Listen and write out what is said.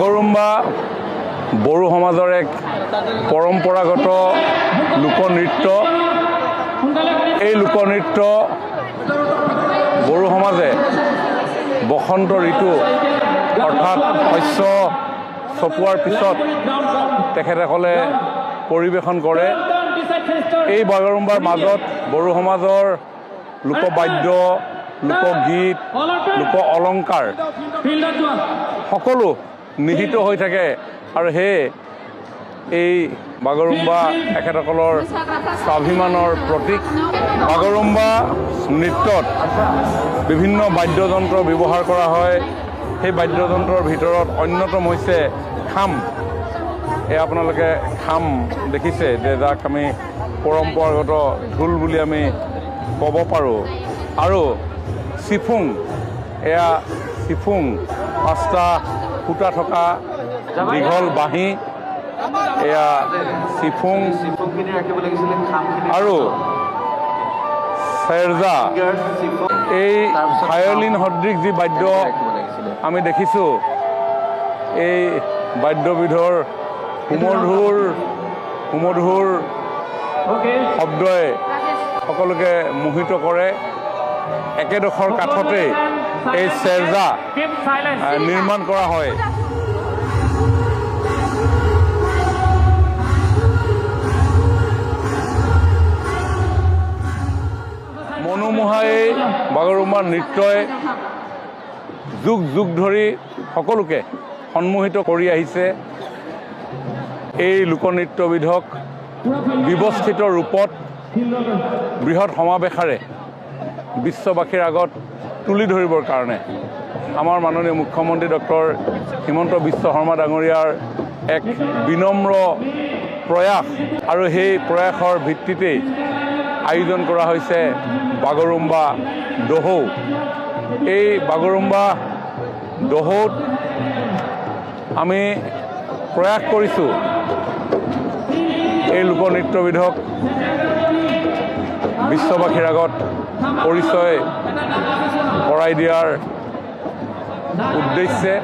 বাগৰুম্বা বড়ো সমাজৰ এক পৰম্পৰাগত লোকনৃত্য। এই লোকনৃত্য বড়ো সমাজে বসন্ত ঋতু অৰ্থাৎ শস্য চপোৱাৰ পিছত তেখেতসকলে পৰিৱেশন কৰে। এই বাগৰুম্বাৰ মাজত বড়ো সমাজৰ লোকবাদ্য, লোকগীত, লোক অলংকাৰ সকলো নিহিত হৈ থাকে আৰু সেয়ে এই বাগৰুম্বা তেখেতসকলৰ স্বাভিমানৰ প্ৰতীক। বাগৰুম্বা নৃত্যত বিভিন্ন বাদ্যযন্ত্ৰ ব্যৱহাৰ কৰা হয়। সেই বাদ্যযন্ত্ৰৰ ভিতৰত অন্যতম হৈছে খাম। এই আপোনালোকে খাম দেখিছে, যে যাক আমি পৰম্পৰাগত ঢোল বুলি আমি ক'ব পাৰোঁ। আৰু চিফুং, এয়া চিফুং, 5টা ফুটা থকা দীঘল বাঁহী, এয়া চিফুং। আৰু চেৰজা, এই ভায়লিন সদৃশ যি বাদ্য আমি দেখিছোঁ, এই বাদ্যবিধৰ সুমধুৰ শব্দই সকলোকে মোহিত কৰে। একেডোখৰ কাঠতে এই চেৰজা নিৰ্মাণ কৰা হয়। মনোমোহা এই বাগৰুম্বা নৃত্যই যুগ যুগ ধৰি সকলোকে সন্মোহিত কৰি আহিছে। এই লোকনৃত্যবিধক ব্যৱস্থিত ৰূপত বৃহৎ সমাৱেশেৰে বিশ্ববাসীৰ আগত তুলি ধৰিবৰ কাৰণে আমাৰ মাননীয় মুখ্যমন্ত্ৰী ডক্টৰ হিমন্ত বিশ্ব শৰ্মা ডাঙৰীয়াৰ এক বিনম্ৰ প্ৰয়াস, আৰু সেই প্ৰয়াসৰ ভিত্তিতেই আয়োজন কৰা হৈছে বাগৰুম্বা দহৌ। এই বাগৰুম্বা দহৌত আমি প্ৰয়াস কৰিছোঁ এই লোকনৃত্যবিধক বিশ্ববাসীৰ আগত পৰিচয় কৰাই দিয়াৰ উদ্দেশ্যে।